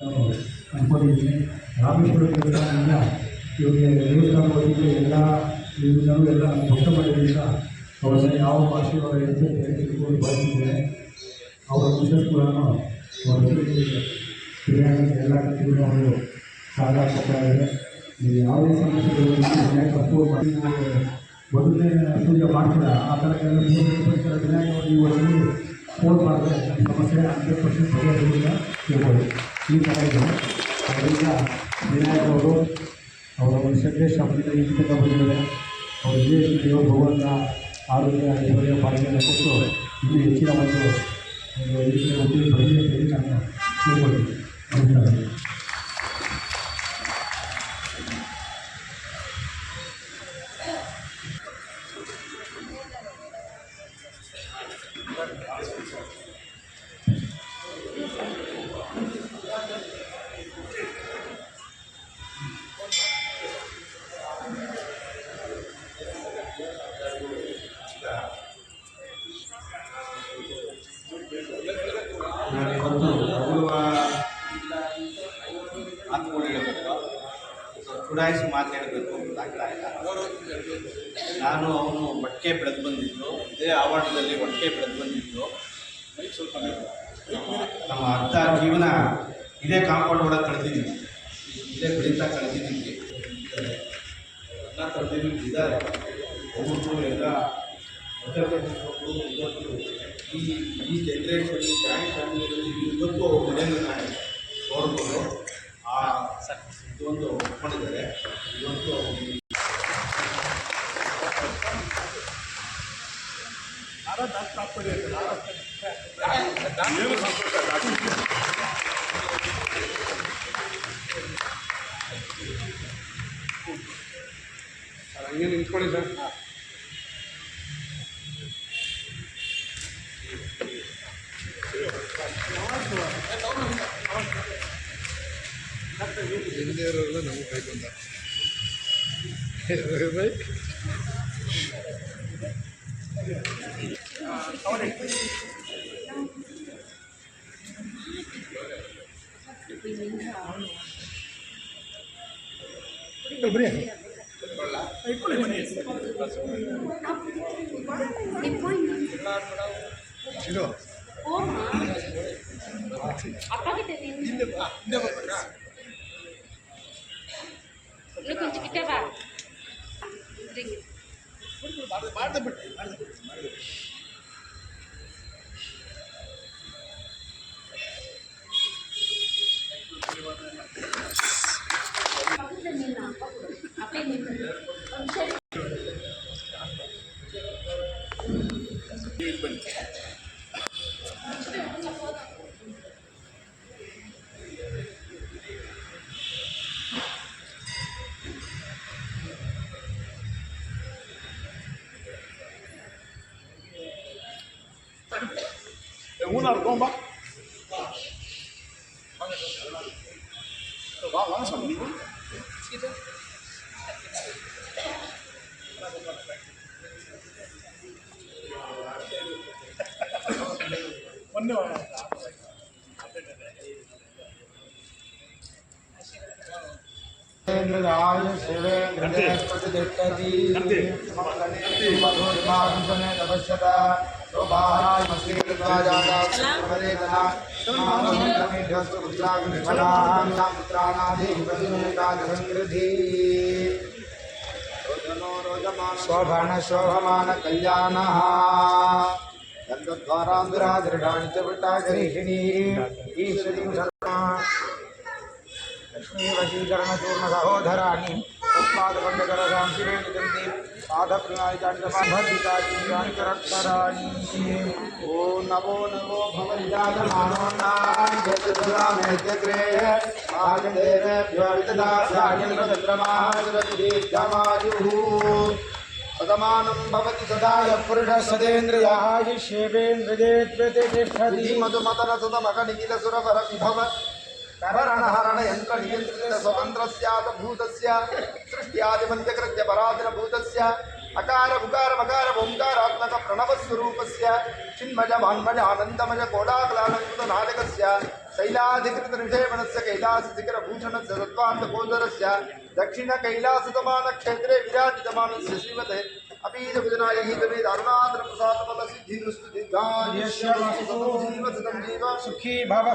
ಅಂದ್ಕೊಂಡಿದ್ದೀನಿ. ರಾಮೇಶ್ವರ ದೇವಸ್ಥಾನದಿಂದ ಇವರಿಗೆ ದೇವಸ್ಥಾನ ವತಿಗೆ ಎಲ್ಲ ಇದನ್ನು ಎಲ್ಲ ಸ್ಪಷ್ಟ ಮಾಡಿದ್ದರಿಂದ ಅವರನ್ನು ಯಾವ ಆಶೀರ್ವಾದ ಇರುತ್ತೆ ತಿಳ್ಕೊಂಡು ಬಯಸಿದ್ದೇನೆ. ಅವರ ಮಿಸಸ್ ಕೂಡ ಎಲ್ಲ ರೀತಿಯಲ್ಲೂ ಅವರು ಸಹಕಾರ ಕೊಡ್ತಾ ಇದೆ. ಯಾವುದೇ ಸಮಸ್ಯೆಗಳು ತಪ್ಪು ಮೊದಲನೇ ಪೂಜೆ ಮಾಡ್ತೀರಾ ಆ ಥರ ಎಲ್ಲ ಪರಿಸರ ವಿನಾಯಕ ಈ ವರ್ಷದಲ್ಲಿ ಫೋನ್ ಮಾಡಿದ್ರೆ ಸಮಸ್ಯೆ 100% ಬಗೆಹರಿಯುವುದಿಲ್ಲ ತಿಳ್ಕೊಳ್ಳಿ. ಈ ಥರ ಇದೆ. ಅದರಿಂದ ವಿನಾಯಕ ಅವರು ಅವರ ಒಂದು ಶ್ರದ್ಧೆ ಶಬ್ದದಿಂದ ಇಂತ ಬಂದಿದ್ದಾರೆ. ಅವರು ದೇವರು ಭಗವಂತ ಆರೋಗ್ಯ ಐಶ್ವರ್ಯ ಭಾಗ್ಯವನ್ನು ಕೊಟ್ಟು ಇನ್ನೂ ಹೆಚ್ಚಿನ ಒಂದು ಬರಲಿ ಅಂತ ಹೇಳಿ ನಾನು ತಿಳ್ಕೊಳ್ತೀನಿ. ನಮಸ್ಕಾರ. ಚುಡಾಯಿಸಿ ಮಾತಾಡಬೇಕು ಅಂತ ಆಗ್ತಾ ಇಲ್ಲ. ನಾನು ಅವನು ಒಟ್ಟಿಗೆ ಬೆಳೆದು ಬಂದಿದ್ದು, ಇದೇ ಆವರಣದಲ್ಲಿ ಒಟ್ಟಿಗೆ ಬೆಳೆದು ಬಂದಿದ್ದು. ನಮ್ಮ ಅರ್ಧ ಜೀವನ ಇದೇ ಕಾಂಪೌಂಡ್ ಒಳಗೆ ಕಳೆದಿದ್ದೀವಿ, ಇದೇ ಬೆಳೀತಾ ಕಳೆದಿದ್ದೀವಿ. ಎಲ್ಲ ತರದಿದ್ದು ಇದ್ದಾರೆ ಅವರು ಎಲ್ಲ ಮಕ್ಕಳು. ಇವತ್ತು ಈ ಜನ್ರೇಷನ್ ಜಾಯಿಂಟ್ ಫ್ಯಾಮಿಲಿಯಲ್ಲಿ ಇವತ್ತು ಮನೆಯನ್ನು ನೋಡ್ಬೋದು. ಆ ಇದೊಂದು ಒಪ್ಕೊಂಡಿದ್ದಾರೆ. ಇವತ್ತು ಹಂಗೆ ನಿಂತ್ಕೊಳ್ಳಿ ಸರ್. ಹಿಂದಿಯವರೆಲ್ಲ ನಮಗೆ ಕೈ ಬಂದ కొంచెం గిట్టవా una bomba. Vamos amigo. शोभन शोभमान कल्याण द्वारा दृढ़ाणि च वृत्तागरीषिणी ईश्वरीं लक्ष्मी वशीकरण चूर्ण सहोधराणि तस्मादखण्डकरसां शिवे निजन्ति साधप्रियाणि ओ नमो नमो भवन्जातमानोन्नाग्रे आगदेभ्यो सदमानं भवति सदा यः पुरुषः सदेन्द्रियायुष्येवेन्द्रियेष्ठति मधुमतनसुतमकनिखिलसुरवरविभव करणहरण यन्त्रनियन्त्रित स्वतन्त्रस्यात् भूतस्य सृष्ट्यादिमन्त्रकृत्य पराधीनभूतस्य अकार उकार मकार ओंकारात्मक प्रणवस्वरूपस्य चिन्मय वान्मय आनन्दमय कोडाकलालङ्कृत नाटकस्य कैलाधिकृतनिषेवणस्य कैलासशिखरभूषणस्य सत्त्वान्तकोदरस्य दक्षिणकैलासतमानक्षेत्रे विराजितमानस्य श्रीमते अपीतभुजनाय हितवेद अरुणाद्रप्रसादफलसिद्धिरस्तु दीर्घायुष्यमस्तु जीव सुखी भव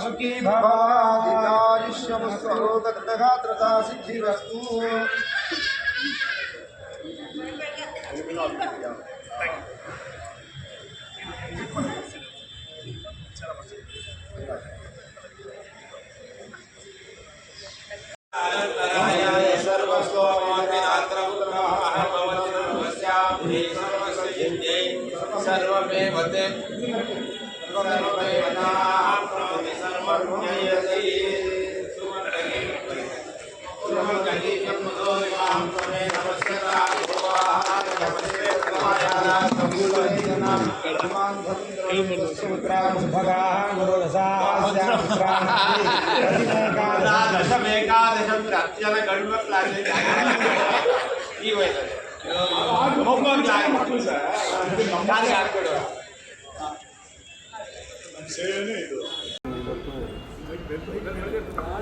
दीर्घायुष्यमस्तु अरोगदृढगात्रता सिद्धिरस्तु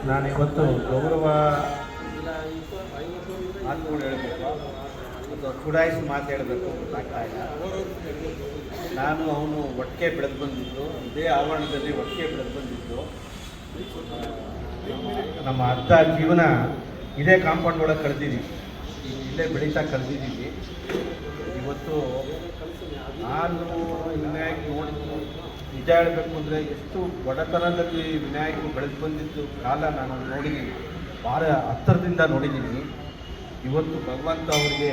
ನಾನಿವತ್ತು ಗೌರವ ಮಾತುಗಳು ಹೇಳಬೇಕು ಅಥವಾ ಚುಡಾಯಿಸಿ ಮಾತು ಹೇಳಬೇಕು ಆಗ್ತಾ ಇಲ್ಲ. ನಾನು ಅವನು ಒಟ್ಟಿಗೆ ಬೆಳೆದು ಬಂದಿದ್ದು, ಇದೇ ಆವರಣದಲ್ಲಿ ಒಟ್ಟಿಗೆ ಬೆಳೆದು ಬಂದಿದ್ದು. ನಮ್ಮ ಅರ್ಧ ಜೀವನ ಇದೇ ಕಾಂಪೌಂಡ್ ಒಳಗೆ ಕಳೆದಿದ್ದೀವಿ, ಇಲ್ಲೇ ಬೆಳೀತಾ ಕಳೆದಿದ್ದೀವಿ. ಇವತ್ತು ನಾನು ವಿನಾಯಕ್ ನೋಡಿದ್ದು ನಿಜ ಹೇಳಬೇಕು ಅಂದರೆ ಎಷ್ಟು ಬಡತನದಲ್ಲಿ ವಿನಾಯಕರು ಬೆಳೆದು ಬಂದಿದ್ದು ಕಾಲ ನಾನು ನೋಡಿದ್ದೀನಿ, ಭಾಳ ಹತ್ತಿರದಿಂದ ನೋಡಿದ್ದೀನಿ. ಇವತ್ತು ಭಗವಂತ ಅವರಿಗೆ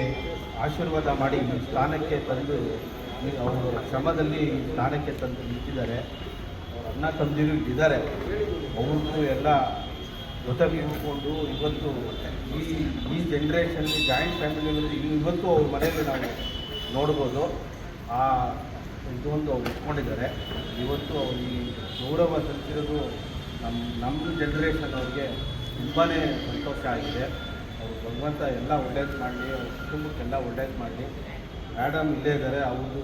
ಆಶೀರ್ವಾದ ಮಾಡಿ ಈ ಸ್ಥಾನಕ್ಕೆ ತಂದು, ಅವರು ಶ್ರಮದಲ್ಲಿ ಈ ಸ್ಥಾನಕ್ಕೆ ತಂದು ನಿಂತಿದ್ದಾರೆ. ಅವ್ರ ಅಣ್ಣ ತಂದಿರು ಇದ್ದಾರೆ, ಅವ್ರಿಗೂ ಎಲ್ಲ ಜೊತೆಗೆ ಇಟ್ಕೊಂಡು ಇವತ್ತು ಈ ಜನ್ರೇಷನ್ಲಿ ಜಾಯಿಂಟ್ ಫ್ಯಾಮಿಲಿಯಲ್ಲಿ ಇವತ್ತು ಅವ್ರ ಮನೆಯಲ್ಲಿ ನಾವು ನೋಡ್ಬೋದು. ಆ ಇದೊಂದು ಅವ್ರು ಇಟ್ಕೊಂಡಿದ್ದಾರೆ. ಇವತ್ತು ಅವ್ರು ಈ ಗೌರವ ಸಲ್ಲಿಸಿರೋದು ನಮ್ಮ ಜನ್ರೇಷನ್ ಅವ್ರಿಗೆ ತುಂಬಾ ಸಂತೋಷ ಆಗಿದೆ. ಅವರು ಭಗವಂತ ಎಲ್ಲ ಒಳ್ಳೇದು ಮಾಡಲಿ, ಅವ್ರ ಕುಟುಂಬಕ್ಕೆಲ್ಲ ಒಳ್ಳೇದು ಮಾಡಲಿ. ಮೇಡಮ್ ಇಲ್ಲೇ ಇದ್ದಾರೆ, ಅವ್ರದ್ದು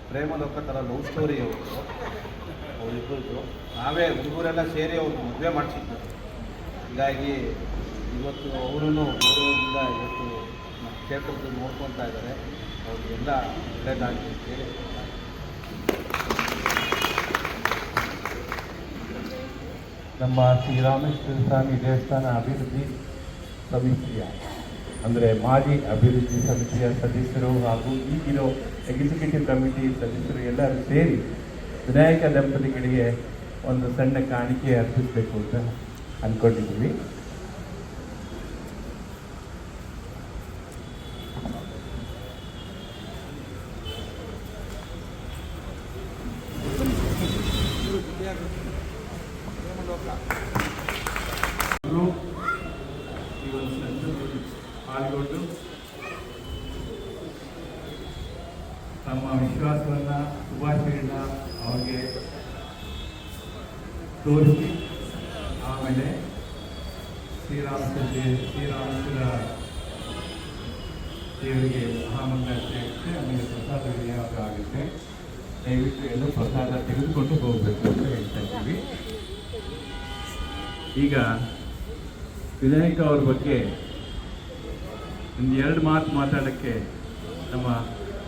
ಪ್ರೇಮಲೋಕ ಥರ ಲವ್ ಸ್ಟೋರಿ ಅವ್ರದ್ದು, ಅವರಿಬ್ಬರದ್ದು. ನಾವೇ ಹುಡುಗರೆಲ್ಲ ಸೇರಿ ಅವ್ರು ಮದುವೆ ಮಾಡಿಸಿದ್ದು. ಹೀಗಾಗಿ ಇವತ್ತು ಅವರೂ ಗೌರವದಿಂದ ಇವತ್ತು ನಮ್ಮ ಕ್ಷೇತ್ರದ್ದು ನೋಡ್ಕೊತಾ ಇದ್ದಾರೆ. ಅವ್ರಿಗೆಲ್ಲ ಒಳ್ಳೆಯದಾಗಲಿ ಅಂತೇಳಿ ನಮ್ಮ ಶ್ರೀರಾಮೇಶ್ವರ ಸ್ವಾಮಿ ದೇವಸ್ಥಾನ ಅಭಿವೃದ್ಧಿ ಸಮಿತಿಯ ಅಂದರೆ ಮಾಜಿ ಅಭಿವೃದ್ಧಿ ಸಮಿತಿಯ ಸದಸ್ಯರು ಹಾಗೂ ಈಗಿರೋ ಎಕ್ಸಿಕ್ಯೂಟಿವ್ ಕಮಿಟಿ ಸದಸ್ಯರು ಎಲ್ಲರೂ ಸೇರಿ ವಿನಾಯಕ ದಂಪತಿಗಳಿಗೆ ಒಂದು ಸಣ್ಣ ಕಾಣಿಕೆ ಅರ್ಪಿಸಬೇಕು ಅಂತ ಅಂದ್ಕೊಂಡಿದ್ದೀವಿ. ಈ ಒಂದು ಸಂದರ್ಭದಲ್ಲಿ ಪಾಲ್ಗೊಂಡು ತಮ್ಮ ವಿಶ್ವಾಸವನ್ನು ಶುಭಾಶಯಗಳನ್ನ ಅವ್ರಿಗೆ ತೋರಿಸಿ ಆಮೇಲೆ ಶ್ರೀರಾಮೇಶ್ವರ ದೇವರಿಗೆ ಮಹಾಮಂಗಳಾರತಿ ಆಗುತ್ತೆ. ಆಮೇಲೆ ಪ್ರಸಾದ ವಿನಿಯೋಗ ಆಗುತ್ತೆ. ದಯವಿಟ್ಟು ಎಲ್ಲರೂ ಪ್ರಸಾದ ತೆಗೆದುಕೊಂಡು ಹೋಗಬೇಕು ಅಂತ ಹೇಳ್ತಾ ಇದ್ದೀವಿ. ಈಗ ವಿನಾಯಕ ಅವ್ರ ಬಗ್ಗೆ ಒಂದು ಎರಡು ಮಾತು ಮಾತಾಡೋಕ್ಕೆ ನಮ್ಮ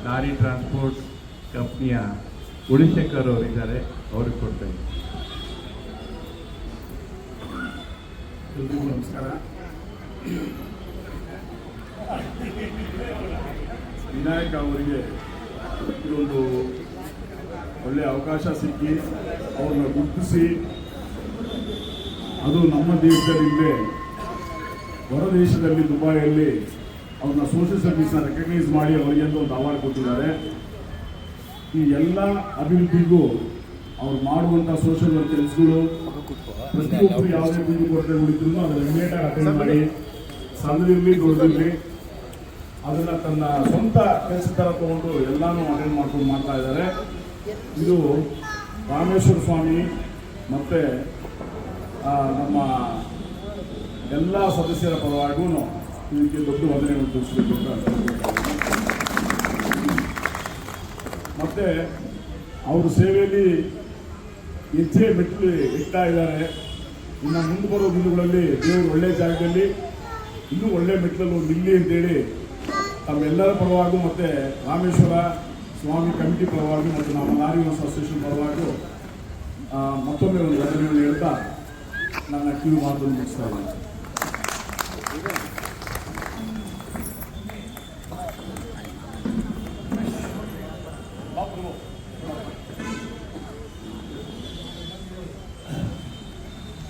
ಲಾರಿ ಟ್ರಾನ್ಸ್ಪೋರ್ಟ್ ಕಂಪ್ನಿಯ ಗುಣಶೇಖರ್ ಅವರು ಇದ್ದಾರೆ, ಅವ್ರಿಗೆ ಕೊಡ್ತೇನೆ. ಎಲ್ರಿಗೂ ನಮಸ್ಕಾರ. ವಿನಾಯಕ ಅವರಿಗೆ ಇದೊಂದು ಒಳ್ಳೆಯ ಅವಕಾಶ ಸಿಕ್ಕಿ ಅವ್ರನ್ನ ಗುರುತಿಸಿ, ಅದು ನಮ್ಮ ದೇಶದಲ್ಲಿಂದೇ ಹೊರ ದೇಶದಲ್ಲಿ ದುಬೈಯಲ್ಲಿ ಅವ್ರನ್ನ ಸೋಷಿಯಲ್ ಸರ್ವಿಸ್ನ ರೆಕಗ್ನೈಸ್ ಮಾಡಿ ಅವರಿಗೆ ಅಂತ ಒಂದು ಅವಾರ್ಡ್ ಕೊಟ್ಟಿದ್ದಾರೆ. ಈ ಎಲ್ಲ ಅಭಿವೃದ್ಧಿಗೂ ಅವ್ರು ಮಾಡುವಂಥ ಸೋಷಿಯಲ್ ವರ್ಕ್ ಕೆಲಸಗಳು ಪ್ರತಿಯೊಬ್ಬರು ಯಾವುದೇ ಕುಂದು ಕೊರತೆ ಉಳಿದ್ರು ಅದನ್ನು ಇಮಿಡಿಯೇಟಾಗಿ ಅಟೆಂಡ್ ಮಾಡಿ, ಸಣ್ಣದಿರಲಿ ದೊಡ್ಡದಿರಲಿ ಅದನ್ನು ತನ್ನ ಸ್ವಂತ ಕೆಲಸ ಥರ ತಗೊಂಡು ಎಲ್ಲನೂ ಅಟೆಂಡ್ ಮಾಡ್ಕೊಂಡು ಮಾಡ್ತಾ ಇದ್ದಾರೆ. ಇದು ರಾಮೇಶ್ವರ ಸ್ವಾಮಿ ಮತ್ತು ನಮ್ಮ ಎಲ್ಲ ಸದಸ್ಯರ ಪರವಾಗೂ ಇದಕ್ಕೆ ದೊಡ್ಡ ವಂದನೆಗಳನ್ನು ತೋರಿಸಬೇಕು ಅಂತ. ಮತ್ತು ಅವ್ರ ಸೇವೆಯಲ್ಲಿ ಹೆಚ್ಚೇ ಮೆಟ್ಟಲು ಇಡ್ತಾ ಇದ್ದಾರೆ. ಇನ್ನು ಮುಂದೆ ಬರೋ ದಿನಗಳಲ್ಲಿ ದೇವರು ಒಳ್ಳೆಯ ಜಾಗದಲ್ಲಿ ಇನ್ನೂ ಒಳ್ಳೆ ಮೆಟ್ಲಲ್ಲಿ ನಿಲ್ಲಿ ಅಂತೇಳಿ ತಮ್ಮೆಲ್ಲರ ಪರವಾಗೂ ಮತ್ತು ರಾಮೇಶ್ವರ ಸ್ವಾಮಿ ಕಮಿಟಿ ಪರವಾಗಿ ಮತ್ತು ನಮ್ಮ ನಾರಿವಾಸ ಅಸೋಸಿಯೇಷನ್ ಪರವಾಗಿ ಮತ್ತೊಮ್ಮೆ ಒಂದು ವಂದನೆಯನ್ನು ಹೇಳ್ತಾ ನನ್ನ ಕಿವಿ ಮಾತನ್ನು ಮುಗಿಸ್ತಾ ಇದ್ದೀನಿ.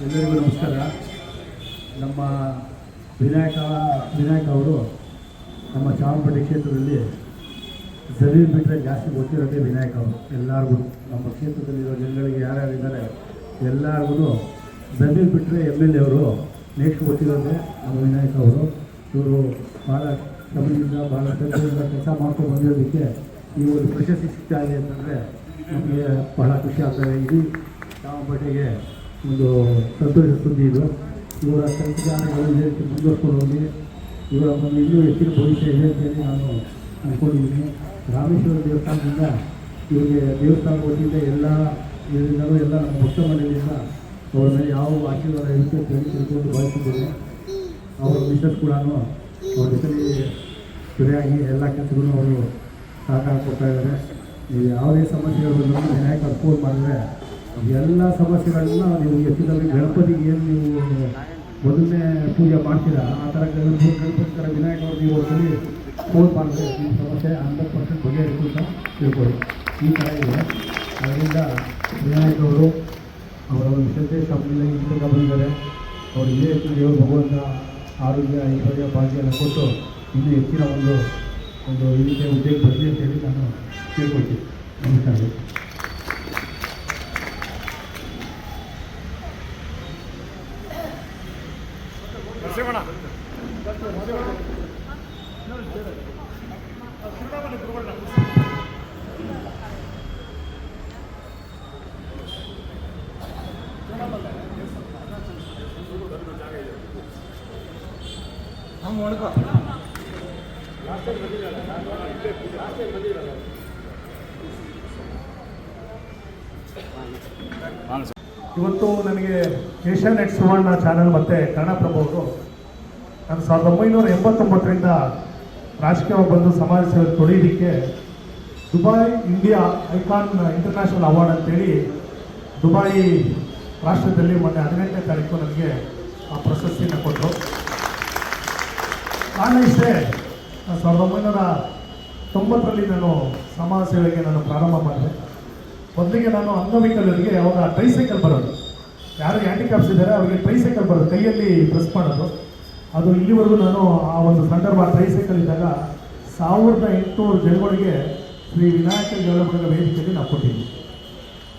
ಎಲ್ಲರಿಗೂ ನಮಸ್ಕಾರ. ನಮ್ಮ ವಿನಾಯಕ ಅವರು ನಮ್ಮ ಚಾಮರಾಜಪೇಟೆ ಕ್ಷೇತ್ರದಲ್ಲಿ ಜಮೀನು ಬಿಟ್ಟರೆ ಜಾಸ್ತಿ ಗೊತ್ತಿರೋದೇ ವಿನಾಯಕ್ ಅವರು. ಎಲ್ಲರಿಗೂ ನಮ್ಮ ಕ್ಷೇತ್ರದಲ್ಲಿರೋ ಜನಗಳಿಗೆ ಯಾರ್ಯಾರಿದ್ದಾರೆ ಎಲ್ಲರಿಗೂ ಜಮೀನು ಬಿಟ್ಟರೆ MLA ಅವರು ನೆಕ್ಸ್ಟ್ ಗೊತ್ತಿರೋದೇ ನಮ್ಮ ವಿನಾಯಕ್ ಅವರು. ಇವರು ಭಾಳ ಶ್ರಮದಿಂದ ಭಾಳ ಶ್ರದ್ಧೆಯಿಂದ ಕೆಲಸ ಮಾಡ್ಕೊಂಡು ಬಂದಿರೋದಕ್ಕೆ ಈ ಒಂದು ಪ್ರಶಸ್ತಿ ಸಿಗ್ತಾ ಇದೆ ಅಂತಂದರೆ ನಮಗೆ ಬಹಳ ಖುಷಿ ಆಗ್ತದೆ. ಇಡೀ ಚಾಮರಾಜಪೇಟೆಗೆ ಒಂದು ಸಂತೋಷ ಸುದ್ದಿ ಇದು. ಇವರ ಕೆಲಸಗಾರಗಳು ಇದೇ ರೀತಿ ಮುಂದುವರ್ಕೊಂಡು ಹೋಗಿ ಇವರ ಒಂದು ಇನ್ನೂ ಹೆಚ್ಚಿನ ಭವಿಷ್ಯ ಇದೆ ಅಂತೇಳಿ ನಾನು ಅಂದ್ಕೊಂಡಿದ್ದೀನಿ. ರಾಮೇಶ್ವರ ದೇವಸ್ಥಾನದಿಂದ ಇವರಿಗೆ ದೇವಸ್ಥಾನ ವತಿಯಿಂದ ಇದರಿಂದಲೂ ಎಲ್ಲ ನಮ್ಮ ಭಕ್ತ ಮಂಡಳಿಯಿಂದ ಅವರ ಮೇಲೆ ಯಾವ ಆಶೀರ್ವಾದ ಇರುತ್ತೆ ಅಂತ ತಿಳ್ಕೊಂಡು ಭಾವಿಸಿದ್ದೇನೆ. ಅವರ ಮಿಸಸ್ ಕೂಡ ಅವ್ರ ಜೊತೆಲಿ ಸರಿಯಾಗಿ ಎಲ್ಲ ಕೆಲಸಗಳು ಅವರು ಸಹಕಾರ ಕೊಡ್ತಾ ಇದ್ದಾರೆ. ನೀವು ಯಾವುದೇ ಸಮಸ್ಯೆಗಳು ಬಂದರೂ ವಿನಾಯಕ ಫೋನ್ ಮಾಡಿದ್ರೆ ಎಲ್ಲ ಸಮಸ್ಯೆಗಳನ್ನ ನೀವು ಹೆಚ್ಚಿನಲ್ಲಿ ಗಣಪತಿಗೆ ಏನು ನೀವು ಮೊದಲನೇ ಪೂಜೆ ಮಾಡ್ತೀರಾ ಆ ಥರ ಗಣಪತಿ ಥರ ವಿನಾಯಕ ಅವರು ನೀವು ಒಂದ್ಸಲಿ ಫೋನ್ ಮಾಡಿದ್ರೆ ನಿಮ್ಮ ಸಮಸ್ಯೆ 100% ಬಗೆಹರಿತು ಅಂತ ತಿಳ್ಕೊಳ್ಳಿ. ಈ ಥರ ಇದೆ. ಅದರಿಂದ ವಿನಾಯಕ ಅವರು ಅವರ ಒಂದು ಶ್ರದ್ಧೆ ತಮ್ಮಲ್ಲಿ ಇಂಥ ಬಂದಿದ್ದಾರೆ. ಅವರು ಇದೇ ಹೆಚ್ಚು ದೇವರು ಭಗವಂತ ಆರೋಗ್ಯ ಐಶ್ವರ್ಯ ಭಾಗ್ಯನ ಕೊಟ್ಟು ಇನ್ನೂ ಹೆಚ್ಚಿನ ಒಂದು ಈ ರೀತಿಯ ಉದ್ಯೋಗ ಬರಲಿ ಅಂತೇಳಿ ನಾನು ತಿಳ್ಕೊಳ್ತೀನಿ. ನಮಸ್ಕಾರ. ಇವತ್ತು ನನಗೆ ಏಷ್ಯಾನೆಟ್ ಸುವರ್ಣ ಚಾನೆಲ್ ಮತ್ತು ಕನ್ನಡಪ್ರಭ ಅವರು ನಾನು 1989ರಿಂದ ರಾಜಕೀಯವಾಗಿ ಬಂದು ಸಮಾಜ ಸೇವೆ ತೊಡೀಲಿಕ್ಕೆ Dubai India icon international award ಅಂತೇಳಿ ದುಬೈ ರಾಷ್ಟ್ರದಲ್ಲಿ ಮೊನ್ನೆ 18ನೇ ತಾರೀಕು ನನಗೆ ಆ ಪ್ರಶಸ್ತಿಯನ್ನು ಕೊಟ್ಟರು. ಕಾರಣ ಇಷ್ಟೇ, 1990ರಲ್ಲಿ ನಾನು ಸಮಾಜ ಸೇವೆಗೆ ನಾನು ಪ್ರಾರಂಭ ಮಾಡಿದೆ. ಮೊದಲಿಗೆ ನಾನು ಅಂಗವಿಕಲರಿಗೆ ಅವಾಗ ಟ್ರೈಸೈಕಲ್ ಬರೋದು, ಯಾರು ಹ್ಯಾಂಡಿಕ್ಯಾಪ್ಸ್ ಇದ್ದಾರೆ ಅವರಿಗೆ ಟ್ರೈಸೈಕಲ್ ಬರೋದು, ಕೈಯಲ್ಲಿ ಪ್ರೆಸ್ ಮಾಡೋದು. ಅದು ಇಲ್ಲಿವರೆಗೂ ನಾನು ಆ ಒಂದು ಸಂದರ್ಭ ಟ್ರೈಸೈಕಲ್ ಇದ್ದಾಗ 1800 ಜನಗಳಿಗೆ ಶ್ರೀ ವಿನಾಯಕ ಗೌರವ ವೇದಿಕೆಯಲ್ಲಿ ನಾವು ಕೊಟ್ಟಿದ್ವಿ.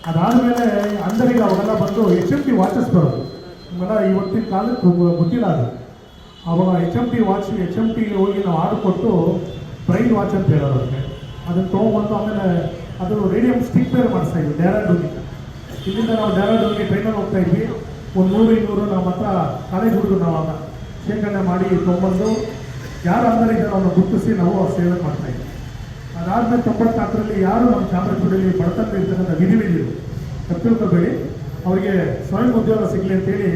ಅದಾದಮೇಲೆ ಅಂದರಿಗೆ ಅವಾಗೆಲ್ಲ ಬಂದು HMT ವಾಚಸ್ ಬರೋದು. ನಿಮ್ಮೆಲ್ಲ ಇವತ್ತಿನ ಕಾಲಕ್ಕೆ ಗೊತ್ತಿಲ್ಲ ಅದು. ಆವಾಗ HMT ವಾಚ್ HMTಗೆ ಹೋಗಿ ನಾವು ಆರ್ಡರ್ ಕೊಟ್ಟು ಬ್ರೈನ್ ವಾಚ್ ಅಂತ ಹೇಳೋದು ಅವ್ರಿಗೆ. ಅದನ್ನು ತೊಗೊಂಬಂದು ಆಮೇಲೆ ಅದು ರೇಡಿಯಂ ಸ್ಟಿಕ್ ಬೇರೆ ಮಾಡಿಸ್ತಾ ಇದ್ವಿ ಡ್ಯಾರಾಡೂನ್ಗೆ. ಇಲ್ಲಿಂದ ನಾವು ಡ್ಯಾರಾಡೂನ್ಗೆ ಟ್ರೈನಲ್ಲಿ ಹೋಗ್ತಾ ಇದ್ವಿ. ಒಂದು 100-200 ನಮ್ಮ ಹತ್ರ ಕಾಲೇಜ್ ಹುಡುಗರು ನಾವು ಆಗ ಶೇಖರಣೆ ಮಾಡಿ ತೊಗೊಂಬಂದು ಯಾರು ಅಂದರಿಗೆ ಅವ್ರನ್ನ ಗುರುತಿಸಿ ನಾವು ಸೇವೆ ಮಾಡ್ತಾಯಿದ್ವಿ. ಅದಾದಮೇಲೆ 94ರಲ್ಲಿ ಯಾರು ನಮ್ಮ ಚಾಮರಾಜಪೇಟೆಯಲ್ಲಿ ಬಡತನ ಇರ್ತಕ್ಕಂಥ ವಿಧಿವಿಧಿಗಳು ತಿಳ್ಕೊಬೇಡಿ, ಅವರಿಗೆ ಸ್ವಯಂ ಉದ್ಯೋಗ ಸಿಗಲಿ ಅಂತೇಳಿ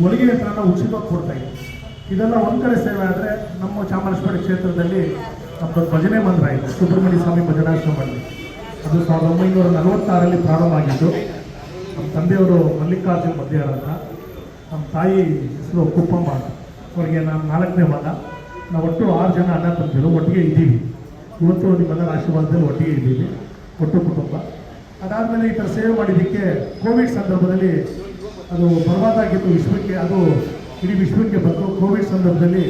ಹೊಲಿಗೆ ಯಂತ್ರನ ಉಚಿತವಾಗಿ ಕೊಡ್ತಾಯಿದ್ವಿ. ಇದೆಲ್ಲ ಒಂದು ಕಡೆ ಸೇವೆ ಆದರೆ ನಮ್ಮ ಚಾಮರಾಜಪೇಟೆ ಕ್ಷೇತ್ರದಲ್ಲಿ ನಮ್ಮದು ಭಜನೆ ಮಂದಿರ ಆಯಿತು, ಸುಬ್ರಹ್ಮಣ್ಯ ಸ್ವಾಮಿ ಭಜನಾಶ್ರಮದಲ್ಲಿ. ಅದು 1946ರಲ್ಲಿ ಪ್ರಾರಂಭ ಆಗಿದ್ದು. ನಮ್ಮ ತಂದೆಯವರು ಮಲ್ಲಿಕಾರ್ಜುನ್ ಮಧ್ಯಾರ ಅಂತ, ನಮ್ಮ ತಾಯಿ ಹೆಸರು ಕುಪ್ಪಮ್ಮ ಅಂತ. ಅವರಿಗೆ ನಾನು 4ನೇ ಮಗ. ನಾವು ಒಟ್ಟು 6 ಜನ ಅಣ್ಣ ತಂದಿರು ಒಟ್ಟಿಗೆ ಇದ್ದೀವಿ. ಇವತ್ತು ನಿಮ್ಮೆಲ್ಲರ ಆಶೀರ್ವಾದದಲ್ಲಿ ಒಟ್ಟಿಗೆ ಇದ್ದೀವಿ, ಒಟ್ಟು ಕುಟುಂಬ. ಅದಾದಮೇಲೆ ಈ ಥರ ಸೇವೆ ಮಾಡಿದ್ದಕ್ಕೆ ಕೋವಿಡ್ ಸಂದರ್ಭದಲ್ಲಿ ಅದು ಬರಬಾರ್ದಾಗಿತ್ತು ವಿಶ್ವಕ್ಕೆ, ಅದು ಇಡೀ ವಿಶ್ವಕ್ಕೆ ಬಂದು ಕೋವಿಡ್ ಸಂದರ್ಭದಲ್ಲಿ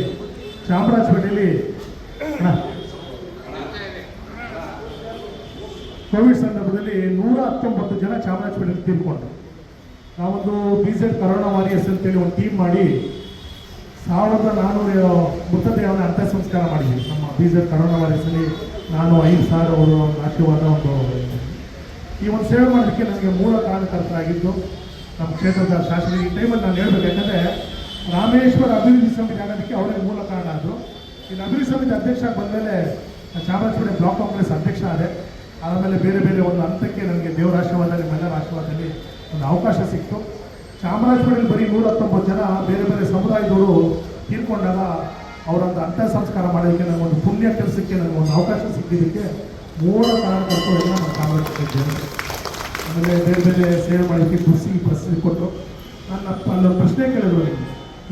ಚಾಮರಾಜಪೇಟೆಯಲ್ಲಿ ಕೋವಿಡ್ ಸಂದರ್ಭದಲ್ಲಿ 119 ಜನ ಚಾಮರಾಜಪೇಟೆಯಲ್ಲಿ ತೀರ್ಕೊಂಡ್ರು. ನಾವೊಂದು BZ ಕರೋನಾ ವಾರಿಯರ್ಸ್ ಅಂತೇಳಿ ಒಂದು ಟೀಮ್ ಮಾಡಿ 1400 ಮೃತದೇಹವನ್ನು ಅಂತ್ಯ ಸಂಸ್ಕಾರ ಮಾಡಿದ್ವಿ. ನಮ್ಮ BZ ಕರೋನಾ ವಾರಿಯರ್ಸಲ್ಲಿ ನಾನು 5 ಸಾವಿರ ಅವರು ಆಶೀರ್ವಾದ ಈ ಒಂದು ಸೇವೆ ಮಾಡೋದಕ್ಕೆ ನನಗೆ ಮೂಲ ಕಾರಣಕರ್ತರಾಗಿದ್ದು ನಮ್ಮ ಕ್ಷೇತ್ರದ ಶಾಸಕರು. ಈ ಟೈಮಲ್ಲಿ ನಾನು ಹೇಳ್ಬೇಕು, ಯಾಕಂದರೆ ರಾಮೇಶ್ವರ ಅಭಿವೃದ್ಧಿ ಸಮಿತಿ ಆಗೋದಕ್ಕೆ ಅವರೇ ಮೂಲ ಕಾರಣ ಆದರು. ಇನ್ನು ಅಭಿವೃದ್ಧಿ ಸಮಿತಿ ಅಧ್ಯಕ್ಷ ಬಂದಮೇಲೆ ಚಾಮರಾಜಪೇಟೆ ಬ್ಲಾಕ್ ಕಾಂಗ್ರೆಸ್ ಅಧ್ಯಕ್ಷ ಆದೆ. ಆಮೇಲೆ ಬೇರೆ ಬೇರೆ ಒಂದು ಹಂತಕ್ಕೆ ನನಗೆ ದೇವರ ಆಶೀರ್ವಾದ ನಿಮ್ಮೆಲ್ಲರ ಆಶೀರ್ವಾದದಲ್ಲಿ ಒಂದು ಅವಕಾಶ ಸಿಕ್ತು. ಚಾಮರಾಜಪೇಟೆಯಲ್ಲಿ ಬರೀ 119 ಜನ ಬೇರೆ ಬೇರೆ ಸಮುದಾಯದವರು ತೀರ್ಕೊಂಡಾಗ ಅವರೊಂದು ಅಂತ್ಯ ಸಂಸ್ಕಾರ ಮಾಡೋದಕ್ಕೆ ನನಗೊಂದು ಪುಣ್ಯ ಕೆಲಸಕ್ಕೆ ನನಗೊಂದು ಅವಕಾಶ ಸಿಕ್ಕಿದ್ದಕ್ಕೆ ಮೂಲ ಕಾರಣಕರ್ತರು ಎಲ್ಲ ನಾನು ಚಾಮರಾಜಪೇಟೆ ಆಮೇಲೆ ಬೇರೆ ಬೇರೆ ಸೇವೆ ಮಾಡೋದಕ್ಕೆ ಖುಷಿ ಪ್ರಶಸ್ತಿ ಕೊಟ್ಟರು. ಅಲ್ಲೊಂದು ಪ್ರಶ್ನೆ ಕೇಳಿದ್ರು,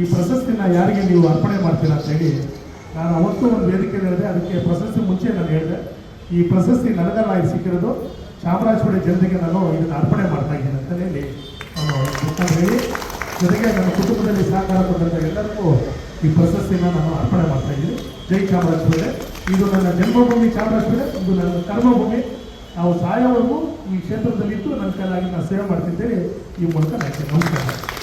ಈ ಪ್ರಶಸ್ತಿನ ಯಾರಿಗೆ ನೀವು ಅರ್ಪಣೆ ಮಾಡ್ತೀರಾ ಅಂತ ಹೇಳಿ. ನಾನು ಅವತ್ತು ಒಂದು ವೇದಿಕೆ ಹೇಳಿದೆ, ಅದಕ್ಕೆ ಪ್ರಶಸ್ತಿ ಮುಂಚೆ ನಾನು ಹೇಳಿದೆ, ಈ ಪ್ರಶಸ್ತಿ ನನಗಲ್ಲ ಇದು ಸಿಕ್ಕಿರೋದು, ಚಾಮರಾಜಪೇಟೆ ಜನತೆಗೆ ನಾನು ಇದನ್ನು ಅರ್ಪಣೆ ಮಾಡ್ತಾ ಇದ್ದೀನಿ ಅಂತ ಹೇಳಿ ನಾನು ಹೇಳಿ, ಜೊತೆಗೆ ನನ್ನ ಕುಟುಂಬದಲ್ಲಿ ಸಹಕಾರ ಕೊಟ್ಟಂಥ ಎಲ್ಲರಿಗೂ ಈ ಪ್ರಶಸ್ತಿನ ನಾನು ಅರ್ಪಣೆ ಮಾಡ್ತಾ ಇದ್ದೀನಿ. ಜೈ ಚಾಮರಾಜಪೇಟೆ. ಇದು ನನ್ನ ಜನ್ಮಭೂಮಿ ಚಾಮರಾಜಪೇಟೆ, ಇದು ನನ್ನ ಕರ್ಮಭೂಮಿ. ನಾವು ಸಾಯೋವರೆಗೂ ಈ ಕ್ಷೇತ್ರದಲ್ಲಿದ್ದು ನನ್ನ ಕೈಲಾಗಿ ನಾನು ಸೇವೆ ಮಾಡ್ತಿದ್ದೇನೆ. ಈ ಮೂಲಕ ನನಗೆ ನಮಸ್ಕಾರ.